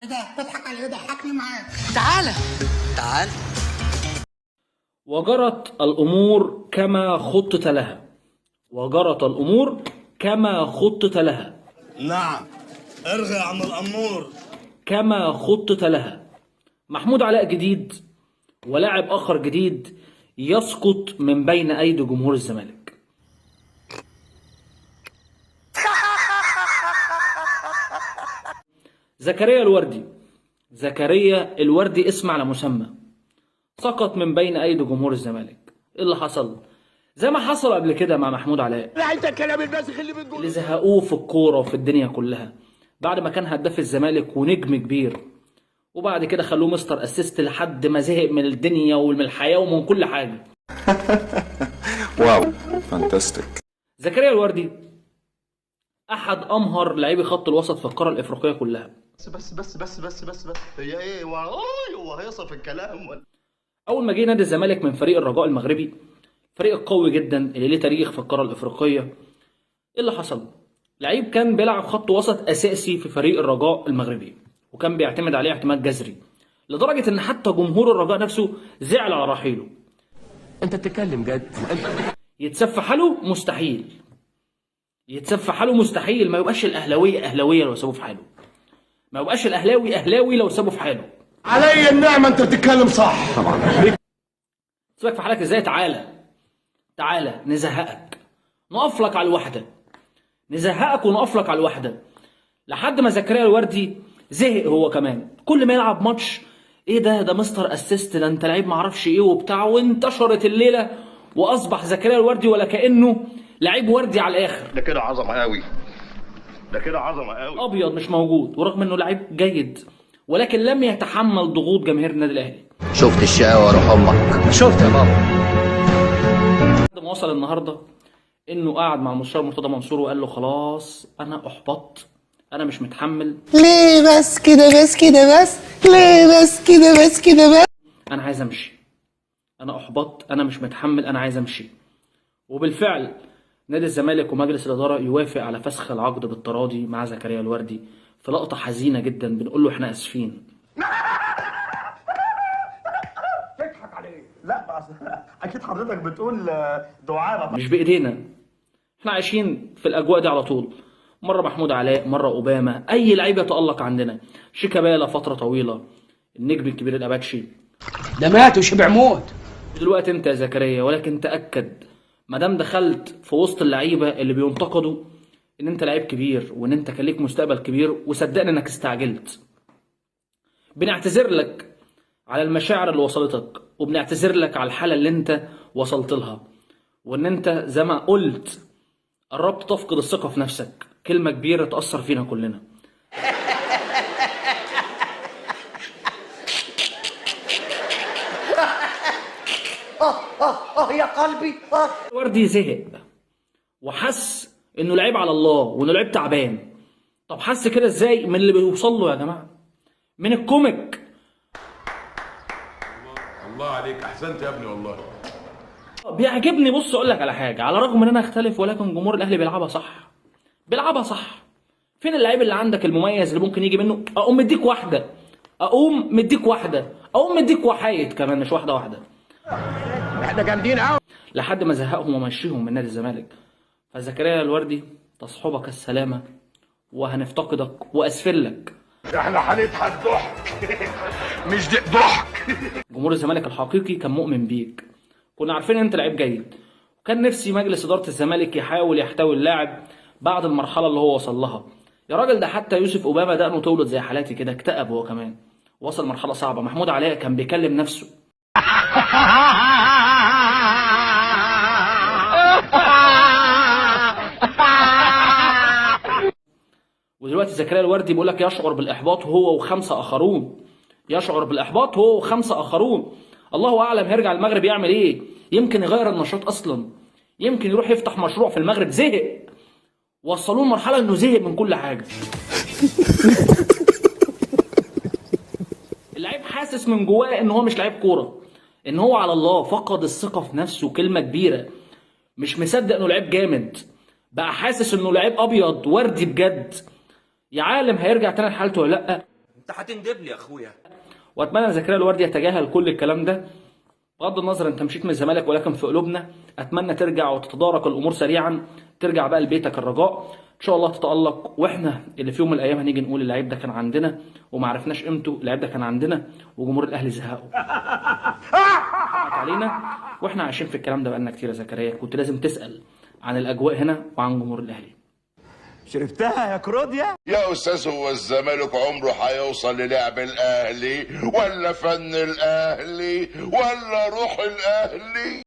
ده بضحك على ايه؟ ضحكني معاك. تعال تعال. وجرت الأمور كما خطط لها. وجرت الأمور كما خطط لها. نعم. ارغي يا عم الأمور. كما خطط لها. محمود علاء جديد ولاعب آخر جديد يسقط من بين أيدي جمهور الزمالك. زكريا الوردي. زكريا الوردي اسم على مسمى. سقط من بين أيدي جمهور الزمالك. إيه اللي حصل؟ زي ما حصل قبل كده مع محمود علاء. لا انت الكلام الباسخ اللي بتقول. اللي زهقوه في الكورة وفي الدنيا كلها بعد ما كان هداف الزمالك ونجم كبير، وبعد كده خلوه مستر اسيست لحد ما زهق من الدنيا ومن الحياة ومن كل حاجة. واو فانتاستيك. زكريا الوردي أحد أمهر لاعبي خط الوسط في القارة الإفريقية كلها. بس هي ايه هو هيصل في الكلام ولا؟ أول ما جه نادي الزمالك من فريق الرجاء المغربي، فريق قوي جدا اللي ليه تاريخ في القارة الإفريقية، إيه اللي حصل؟ لعيب كان بيلعب خط وسط أساسي في فريق الرجاء المغربي، وكان بيعتمد عليه اعتماد جذري، لدرجة إن حتى جمهور الرجاء نفسه زعل على رحيله. انت بتتكلم جد؟ يتسفح له مستحيل. يتسفح له مستحيل. ما يبقاش الأهلاوية أهلاوية لو سابوه في حاله. ما يبقاش الأهلاوي أهلاوي لو سابوه في حاله. علي النعمة انت بتتكلم صح. طبعا. سيبك في حالك ازاي؟ تعالى نزهقك، نقف لك على الوحدة. نزهقك ونقف لك على الوحدة لحد ما زكريا الوردي زهق هو كمان. كل ما يلعب ماتش ايه ده مستر اسيست، ده انت لعيب معرفش ايه وبتاع، وانتشرت الليلة واصبح زكريا الوردي ولا كأنه لعيب وردي على الاخر. ده كده عظمة قوي. ده كده عظمة قوي. ابيض مش موجود، ورغم انه لعيب جيد ولكن لم يتحمل ضغوط جماهير النادي الاهلي. شفت الشقاوة روح امك. شفت يا بابا. لحد ما وصل النهارده انه قعد مع المستشار مرتضى منصور وقال له خلاص انا احبطت، انا مش متحمل. ليه بس كده ليه بس كده انا عايز امشي، انا احبطت، انا مش متحمل، انا عايز امشي. وبالفعل نادي الزمالك ومجلس الاداره يوافق على فسخ العقد بالتراضي مع زكريا الوردي في لقطه حزينه جدا. بنقول له احنا اسفين. تضحك عليه. لا اكيد حضرتك بتقول دعابة. مش بايدينا، احنا عايشين في الاجواء دي على طول. مره محمود علاء، مره اوباما، اي لعيب يتالق عندنا. شيكابالا فتره طويله، النجم الكبير الاباتشي. ده مات وشبع موت. دلوقتي انت يا زكريا، ولكن تاكد ما دام دخلت في وسط اللعيبه اللي بينتقدوا ان انت لعيب كبير وان انت كان ليك مستقبل كبير، وصدقني انك استعجلت. بنعتذر لك على المشاعر اللي وصلتك، وبنعتذر لك على الحاله اللي انت وصلت لها، وان انت زي ما قلت قربت تفقد الثقه في نفسك. كلمه كبيره تاثر فينا كلنا. يا قلبي. وردي زهق وحس انه لعيب على الله وانه لعيب تعبان. طب حس كده ازاي؟ من اللي بيوصل له يا جماعه، من الكوميك. الله عليك، احسنت يا ابني والله. بيعجبني. بص اقول لك على حاجه، على الرغم ان انا اختلف ولكن جمهور الاهلي بيلعبها صح. بيلعبها صح. فين اللعيب اللي عندك المميز اللي ممكن يجي منه اقوم مديك واحده، اقوم مديك وحايد كمان، مش واحده. احنا جامدين قوي. لحد ما زهقهم ومشيهم من نادي الزمالك. فزكريا الوردي تصحبك السلامه، وهنفتقدك واسفل لك. احنا هنضحك ضحك. مش ضحك. جمهور الزمالك الحقيقي كان مؤمن بيك، كنا عارفين ان انت لعيب جيد، وكان نفسي مجلس اداره الزمالك يحاول يحتوي اللاعب بعد المرحله اللي هو وصل لها. يا راجل ده حتى يوسف اوباما دقنه تولد زي حالاتي كده، اكتئب هو كمان، وصل مرحله صعبه. محمود علاء كان بيكلم نفسه. ودلوقتي زكريا الوردي بيقول لك يشعر بالاحباط هو وخمسه اخرون. يشعر بالاحباط هو وخمسه اخرون. الله اعلم هيرجع المغرب يعمل ايه. يمكن يغير النشاط اصلا، يمكن يروح يفتح مشروع في المغرب. زهق، وصلوه لمرحله انه زهق من كل حاجه. اللعيب حاسس من جواه ان هو مش لعيب كوره، ان هو على الله، فقد الثقه في نفسه. كلمه كبيره. مش مصدق انه لعيب جامد، بقى حاسس انه لعيب ابيض وردي بجد. يا عالم هيرجع تاني لحالته ولا لا. انت هتندب لي يا اخويا. واتمنى زكريا الوردي يتجاهل كل الكلام ده. بغض النظر انت مشيت من الزمالك، ولكن في قلوبنا اتمنى ترجع وتتدارك الامور سريعا، ترجع بقى لبيتك الرجاء ان شاء الله تتالق، واحنا اللي في يوم من الايام هنيجي نقول اللعيب ده كان عندنا وما عرفناش قيمته، اللعيب ده كان عندنا وجمهور الاهلي زهقوا علينا، واحنا عايشين في الكلام ده بقالنا كتير يا زكريا. كنت لازم تسال عن الاجواء هنا وعن جمهور الاهلي. شربتها يا كروديا يا استاذ، هو الزمالك عمره هيوصل للعب الاهلي ولا فن الاهلي ولا روح الاهلي؟